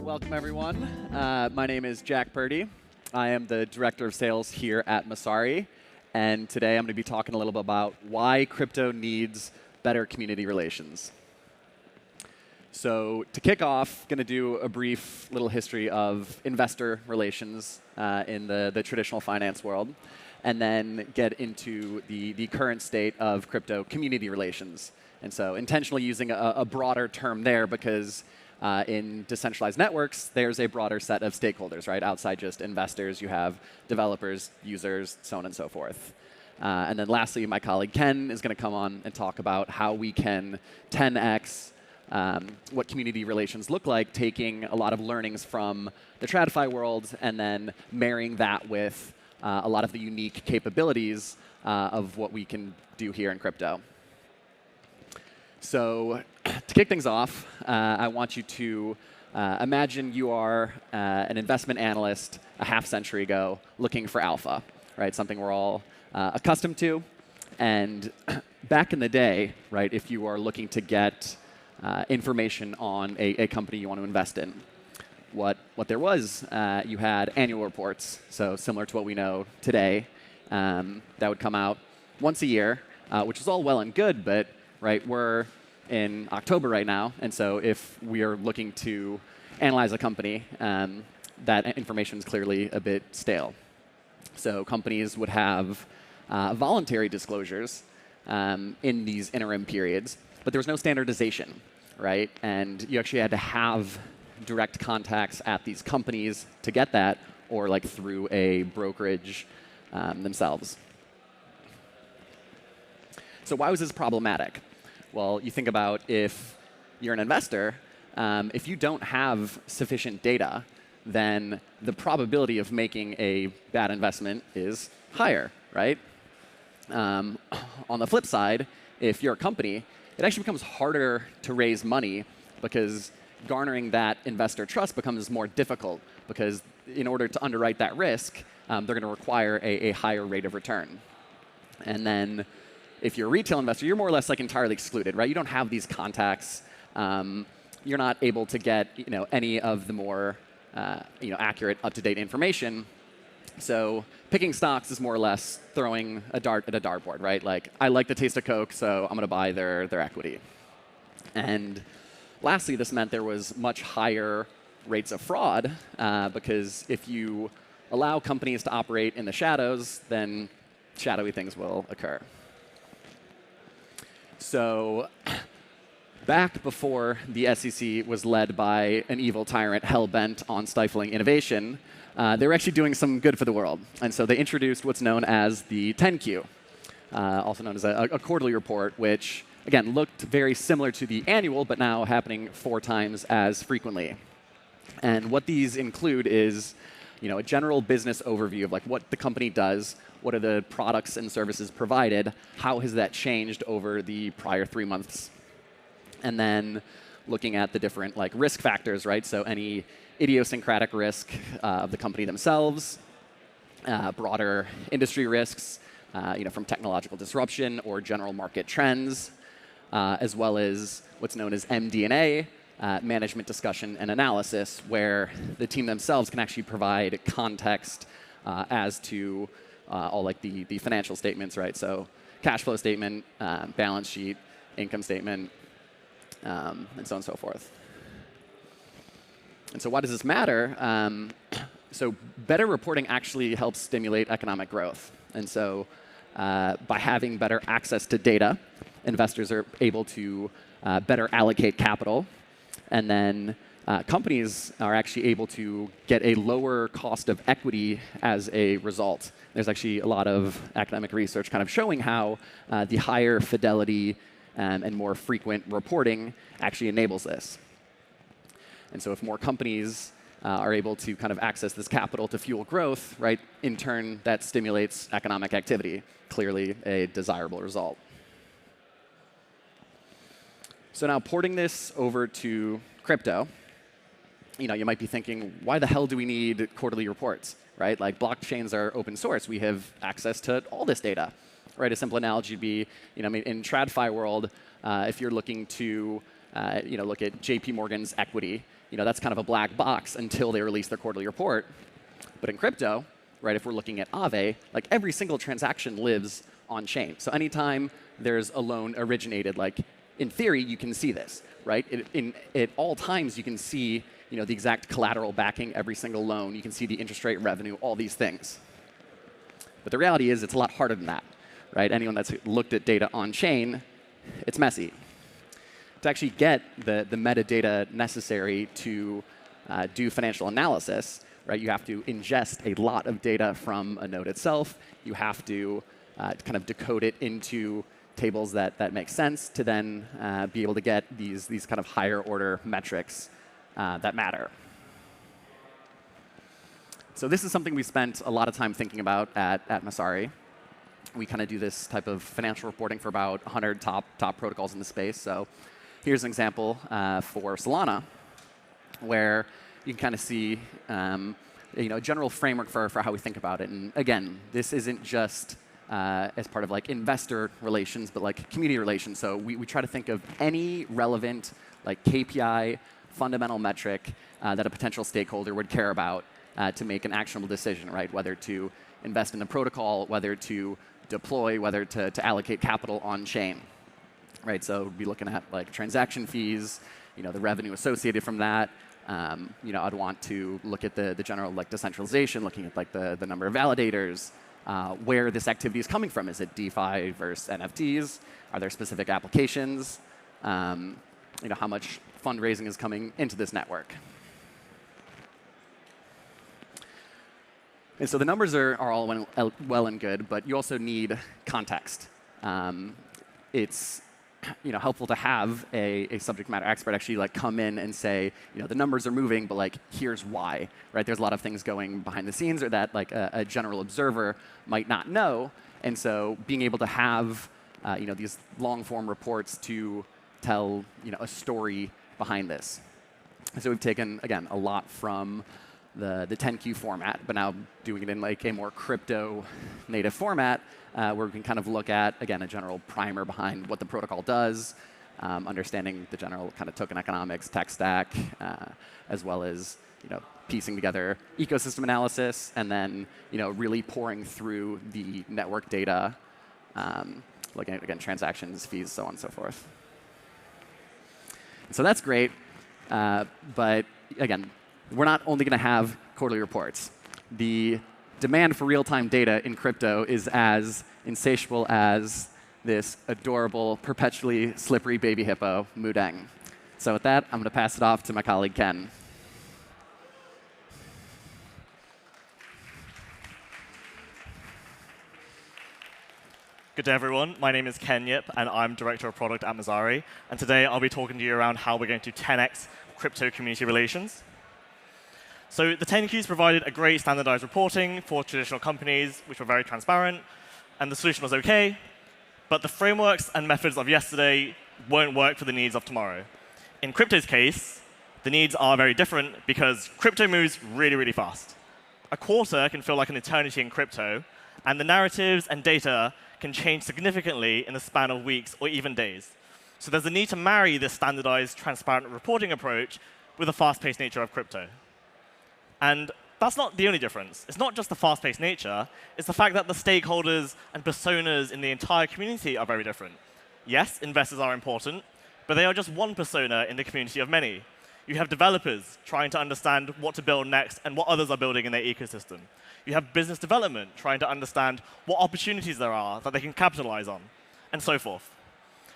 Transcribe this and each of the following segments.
Welcome, everyone. My name is Jack Purdy. I am the Director of Sales here at Messari. And today I'm going to be talking a little bit about why crypto needs better community relations. So to kick off, going to do a brief little history of investor relations in the traditional finance world, and then get into the current state of crypto community relations. And so intentionally using a broader term there because in decentralized networks, there's a broader set of stakeholders, right? Outside just investors, you have developers, users, so on and so forth. And then lastly, my colleague Ken is going to come on and talk about how we can 10x what community relations look like, taking a lot of learnings from the TradFi world and then marrying that with a lot of the unique capabilities of what we can do here in crypto. So to kick things off, I want you to imagine you are an investment analyst a half century ago looking for alpha, right? Something we're all accustomed to. And back in the day, right, if you are looking to get information on a company you want to invest in, what there was, you had annual reports, so similar to what we know today, that would come out once a year, which is all well and good, but right, we're in October right now, and so if we are looking to analyze a company, that information is clearly a bit stale. So companies would have voluntary disclosures in these interim periods, but there was no standardization, right? And you actually had to have direct contacts at these companies to get that, or like through a brokerage themselves. So why was this problematic? Well, you think about if you're an investor, if you don't have sufficient data, then the probability of making a bad investment is higher, right? On the flip side, if you're a company, it actually becomes harder to raise money because garnering that investor trust becomes more difficult because in order to underwrite that risk, they're going to require a higher rate of return. And then if you're a retail investor, you're more or less like entirely excluded, right? You don't have these contacts. You're not able to get any of the more accurate, up-to-date information. So picking stocks is more or less throwing a dart at a dartboard, right? Like, I like the taste of Coke, so I'm going to buy their equity. And lastly, this meant there was much higher rates of fraud because if you allow companies to operate in the shadows, then shadowy things will occur. So back before the SEC was led by an evil tyrant hell-bent on stifling innovation, they were actually doing some good for the world. And so they introduced what's known as the 10Q, also known as a quarterly report, which, again, looked very similar to the annual, but now happening 4 times as frequently. And what these include is a general business overview of like what the company does, what are the products and services provided, how has that changed over the prior 3 months, and then looking at the different like risk factors, right? So any idiosyncratic risk of the company themselves, broader industry risks, from technological disruption or general market trends, as well as what's known as MD&A, management discussion and analysis, where the team themselves can actually provide context as to all like the financial statements, right? So cash flow statement, balance sheet, income statement, and so on and so forth. And so why does this matter? So better reporting actually helps stimulate economic growth. And so by having better access to data, investors are able to better allocate capital. And then companies are actually able to get a lower cost of equity as a result. There's actually a lot of academic research kind of showing how the higher fidelity and more frequent reporting actually enables this. And so if more companies are able to kind of access this capital to fuel growth, right, in turn, that stimulates economic activity, clearly a desirable result. So now porting this over to crypto, you might be thinking, why the hell do we need quarterly reports, right? Like blockchains are open source. We have access to all this data, right? A simple analogy would be, in TradFi world, if you're looking to look at JP Morgan's equity. That's kind of a black box until they release their quarterly report. But in crypto, right, if we're looking at Aave, like every single transaction lives on chain. So anytime there's a loan originated, like in theory, you can see this, right? At all times, you can see the exact collateral backing every single loan. You can see the interest rate revenue, all these things. But the reality is it's a lot harder than that, right? Anyone that's looked at data on chain, it's messy. To actually get the metadata necessary to do financial analysis, right, you have to ingest a lot of data from a node itself. You have to kind of decode it into tables that make sense to then be able to get these kind of higher order metrics that matter. So this is something we spent a lot of time thinking about at Messari. We kind of do this type of financial reporting for about 100 top protocols in the space. So here's an example for Solana, where you can kind of see a general framework for how we think about it. And again, this isn't just as part of like investor relations, but like community relations. So we try to think of any relevant like KPI, fundamental metric that a potential stakeholder would care about to make an actionable decision, right? Whether to invest in the protocol, whether to deploy, whether to allocate capital on chain, right? So we'd be looking at like transaction fees, the revenue associated from that. I'd want to look at the general like decentralization, looking at like the number of validators, where this activity is coming from. Is it DeFi versus NFTs? Are there specific applications? How much fundraising is coming into this network? And so the numbers are all well and good, but you also need context. It's helpful to have a subject matter expert actually like come in and say, the numbers are moving, but like here's why, right? There's a lot of things going behind the scenes or that like a general observer might not know. And so being able to have these long form reports to tell a story behind this. And so we've taken again a lot from the 10Q format, but now doing it in like a more crypto native format where we can kind of look at, again, a general primer behind what the protocol does, understanding the general kind of token economics, tech stack, as well as piecing together ecosystem analysis, and then really pouring through the network data, looking at, again, transactions, fees, so on and so forth. So that's great, but again, we're not only going to have quarterly reports. The demand for real-time data in crypto is as insatiable as this adorable, perpetually slippery baby hippo, Mudeng. So with that, I'm going to pass it off to my colleague, Ken. Good day, everyone. My name is Ken Yip, and I'm Director of Product at Messari. And today, I'll be talking to you around how we're going to 10x crypto community relations. So the 10Qs provided a great standardized reporting for traditional companies, which were very transparent, and the solution was OK. But the frameworks and methods of yesterday won't work for the needs of tomorrow. In crypto's case, the needs are very different because crypto moves really, really fast. A quarter can feel like an eternity in crypto, and the narratives and data can change significantly in the span of weeks or even days. So there's a need to marry this standardized, transparent reporting approach with the fast-paced nature of crypto. And that's not the only difference. It's not just the fast-paced nature. It's the fact that the stakeholders and personas in the entire community are very different. Yes, investors are important, but they are just one persona in the community of many. You have developers trying to understand what to build next and what others are building in their ecosystem. You have business development trying to understand what opportunities there are that they can capitalize on, and so forth.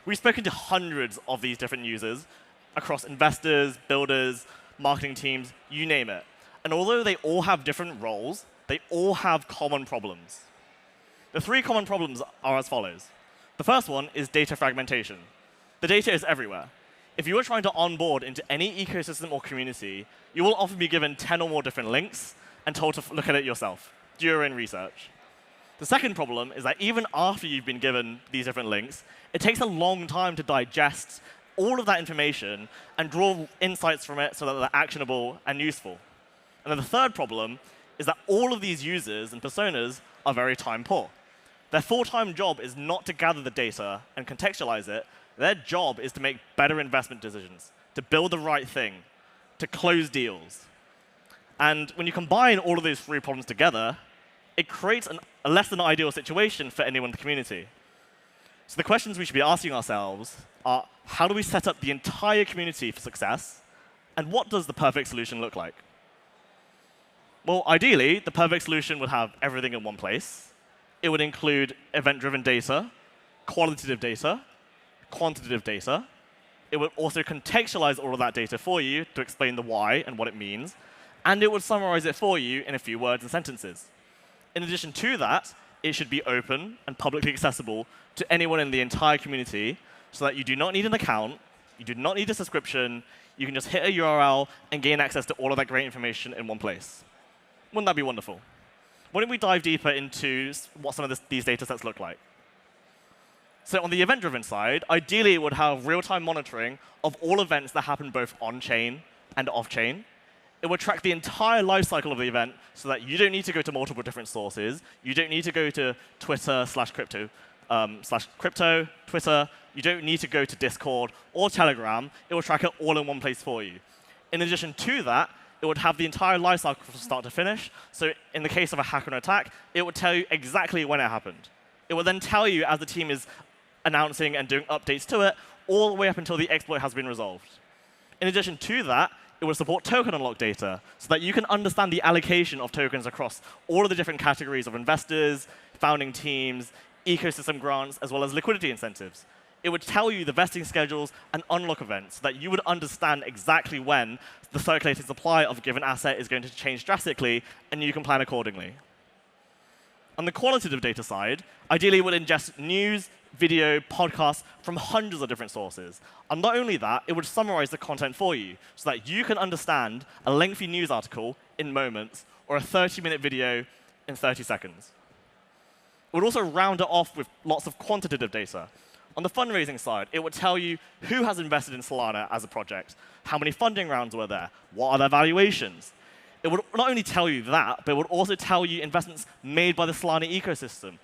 We've spoken to hundreds of these different users across investors, builders, marketing teams, you name it. And although they all have different roles, they all have common problems. The three common problems are as follows. The first one is data fragmentation. The data is everywhere. If you are trying to onboard into any ecosystem or community, you will often be given 10 or more different links and told to look at it yourself. Do your own research. The second problem is that even after you've been given these different links, it takes a long time to digest all of that information and draw insights from it so that they're actionable and useful. And then the third problem is that all of these users and personas are very time poor. Their full-time job is not to gather the data and contextualize it, Their job is to make better investment decisions, to build the right thing, to close deals. And when you combine all of those three problems together, it creates a less than ideal situation for anyone in the community. So the questions we should be asking ourselves are, how do we set up the entire community for success? And what does the perfect solution look like? Well, ideally, the perfect solution would have everything in one place. It would include event-driven data, qualitative data, quantitative data. It would also contextualize all of that data for you to explain the why and what it means. And it would summarize it for you in a few words and sentences. In addition to that, it should be open and publicly accessible to anyone in the entire community so that you do not need an account, you do not need a subscription, you can just hit a URL and gain access to all of that great information in one place. Wouldn't that be wonderful? Why don't we dive deeper into what some of these data sets look like? So on the event-driven side, ideally it would have real-time monitoring of all events that happen both on-chain and off-chain. It would track the entire lifecycle of the event so that you don't need to go to multiple different sources. You don't need to go to Twitter/crypto, Twitter. You don't need to go to Discord or Telegram. It will track it all in one place for you. In addition to that, it would have the entire lifecycle from start to finish. So in the case of a hacker attack, it would tell you exactly when it happened. It would then tell you as the team is announcing and doing updates to it, all the way up until the exploit has been resolved. In addition to that, it would support token unlock data so that you can understand the allocation of tokens across all of the different categories of investors, founding teams, ecosystem grants, as well as liquidity incentives. It would tell you the vesting schedules and unlock events so that you would understand exactly when the circulating supply of a given asset is going to change drastically, and you can plan accordingly. On the qualitative data side, ideally it would ingest news, video, podcasts from hundreds of different sources. And not only that, it would summarize the content for you so that you can understand a lengthy news article in moments or a 30-minute video in 30 seconds. It would also round it off with lots of quantitative data. On the fundraising side, it would tell you who has invested in Solana as a project, how many funding rounds were there, what are their valuations. It would not only tell you that, but it would also tell you investments made by the Solana ecosystem.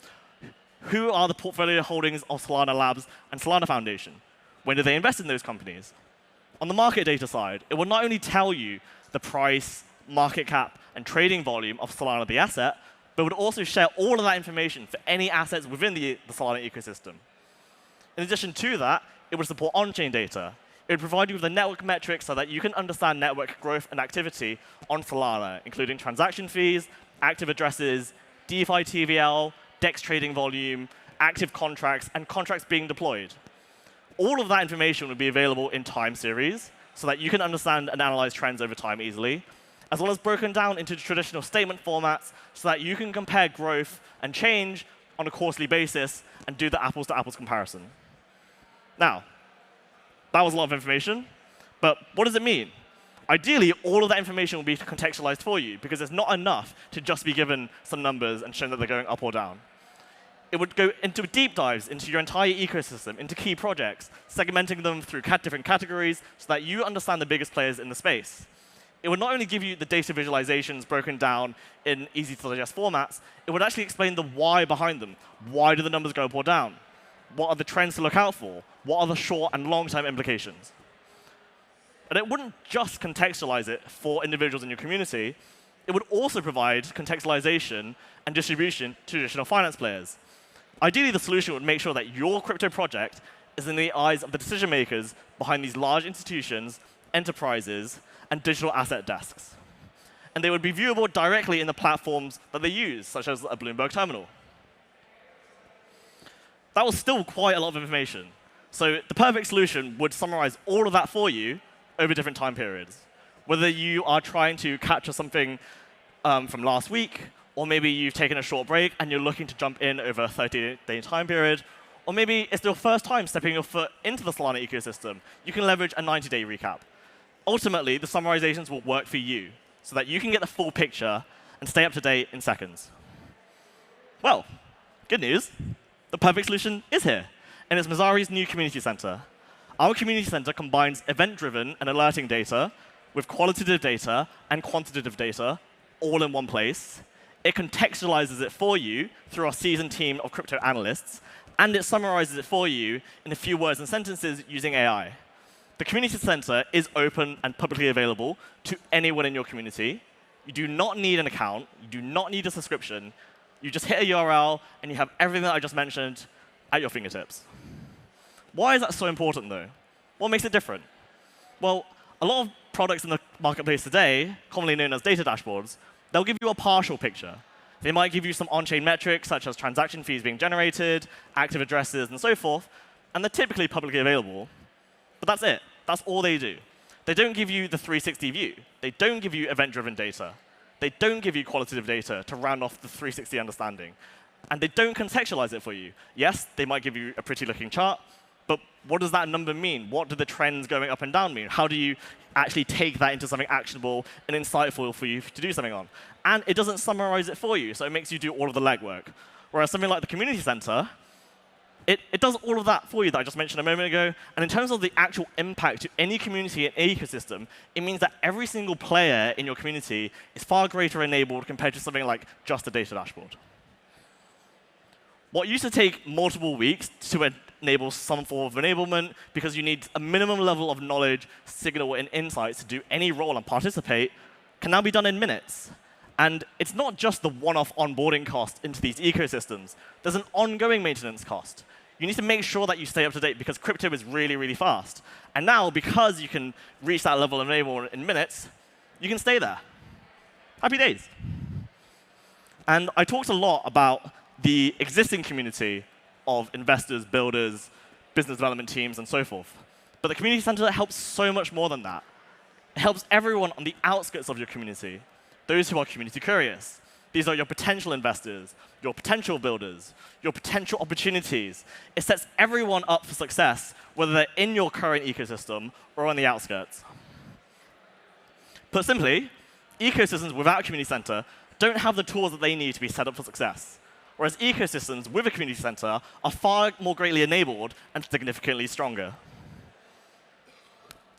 Who are the portfolio holdings of Solana Labs and Solana Foundation? When did they invest in those companies? On the market data side, it will not only tell you the price, market cap, and trading volume of Solana, the asset, but would also share all of that information for any assets within the Solana ecosystem. In addition to that, it would support on-chain data. It would provide you with the network metrics so that you can understand network growth and activity on Solana, including transaction fees, active addresses, DeFi TVL, DEX trading volume, active contracts, and contracts being deployed. All of that information would be available in time series so that you can understand and analyze trends over time easily, as well as broken down into traditional statement formats so that you can compare growth and change on a quarterly basis and do the apples-to-apples comparison. Now, that was a lot of information, but what does it mean? Ideally, all of that information will be contextualized for you because it's not enough to just be given some numbers and shown that they're going up or down. It would go into deep dives into your entire ecosystem, into key projects, segmenting them through different categories so that you understand the biggest players in the space. It would not only give you the data visualizations broken down in easy-to-digest formats, it would actually explain the why behind them. Why do the numbers go up or down? What are the trends to look out for? What are the short and long-term implications? And it wouldn't just contextualize it for individuals in your community. It would also provide contextualization and distribution to traditional finance players. Ideally, the solution would make sure that your crypto project is in the eyes of the decision makers behind these large institutions, enterprises, and digital asset desks. And they would be viewable directly in the platforms that they use, such as a Bloomberg terminal. That was still quite a lot of information. So the perfect solution would summarize all of that for you over different time periods. Whether you are trying to capture something from last week, or maybe you've taken a short break and you're looking to jump in over a 30-day time period, or maybe it's your first time stepping your foot into the Solana ecosystem, you can leverage a 90-day recap. Ultimately, the summarizations will work for you so that you can get the full picture and stay up to date in seconds. Well, good news. The perfect solution is here, and it's Messari's new community center. Our community center combines event-driven and alerting data with qualitative data and quantitative data all in one place. It contextualizes it for you through our seasoned team of crypto analysts, and it summarizes it for you in a few words and sentences using AI. The community center is open and publicly available to anyone in your community. You do not need an account. You do not need a subscription. You just hit a URL, and you have everything that I just mentioned at your fingertips. Why is that so important, though? What makes it different? Well, a lot of products in the marketplace today, commonly known as data dashboards, they'll give you a partial picture. They might give you some on-chain metrics, such as transaction fees being generated, active addresses, and so forth, and they're typically publicly available. But that's it. That's all they do. They don't give you the 360 view. They don't give you event-driven data. They don't give you qualitative data to round off the 360 understanding. And they don't contextualize it for you. Yes, they might give you a pretty-looking chart, but what does that number mean? What do the trends going up and down mean? How do you actually take that into something actionable and insightful for you to do something on? And it doesn't summarize it for you, so it makes you do all of the legwork. Whereas something like the community center, it does all of that for you that I just mentioned a moment ago. And in terms of the actual impact to any community and ecosystem, it means that every single player in your community is far greater enabled compared to something like just a data dashboard. What used to take multiple weeks to enable some form of enablement because you need a minimum level of knowledge, signal, and insights to do any role and participate can now be done in minutes. And it's not just the one-off onboarding cost into these ecosystems. There's an ongoing maintenance cost. You need to make sure that you stay up to date because crypto is really, really fast. And now, because you can reach that level of enablement in minutes, you can stay there. Happy days. And I talked a lot about the existing community of investors, builders, business development teams, and so forth. But the community center helps so much more than that. It helps everyone on the outskirts of your community, those who are community curious. These are your potential investors, your potential builders, your potential opportunities. It sets everyone up for success, whether they're in your current ecosystem or on the outskirts. Put simply, ecosystems without a community center don't have the tools that they need to be set up for success. Whereas ecosystems with a community center are far more greatly enabled and significantly stronger.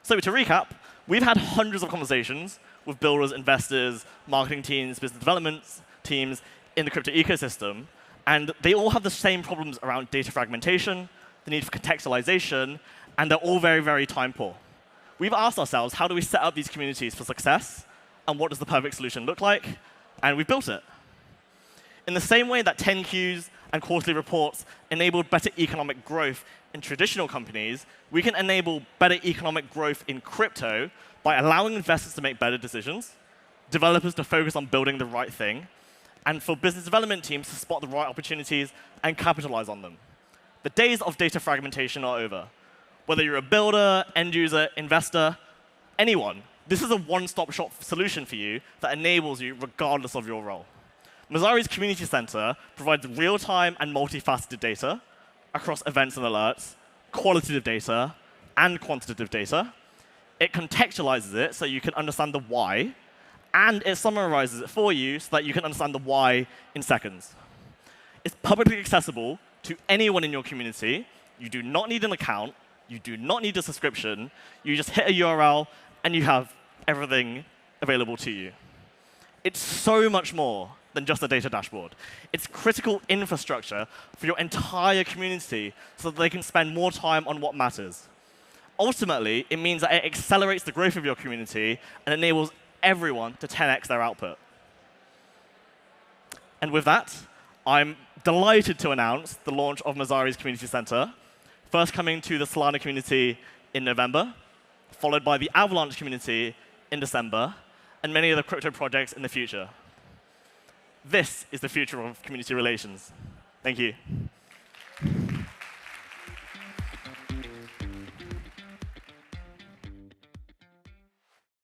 So to recap, we've had hundreds of conversations with builders, investors, marketing teams, business development teams in the crypto ecosystem, and they all have the same problems around data fragmentation, the need for contextualization, and they're all very, very time poor. We've asked ourselves, how do we set up these communities for success, and what does the perfect solution look like? And we've built it. In the same way that 10Qs and quarterly reports enabled better economic growth in traditional companies, we can enable better economic growth in crypto by allowing investors to make better decisions, developers to focus on building the right thing, and for business development teams to spot the right opportunities and capitalize on them. The days of data fragmentation are over. Whether you're a builder, end user, investor, anyone, this is a one-stop shop solution for you that enables you regardless of your role. Messari's Community Center provides real-time and multifaceted data across events and alerts, qualitative data, and quantitative data. It contextualizes it so you can understand the why, and it summarizes it for you so that you can understand the why in seconds. It's publicly accessible to anyone in your community. You do not need an account. You do not need a subscription. You just hit a URL, and you have everything available to you. It's so much more than just a data dashboard. It's critical infrastructure for your entire community so that they can spend more time on what matters. Ultimately, it means that it accelerates the growth of your community and enables everyone to 10x their output. And with that, I'm delighted to announce the launch of Messari's Community Center, first coming to the Solana community in November, followed by the Avalanche community in December, and many other crypto projects in the future. This is the future of community relations. Thank you.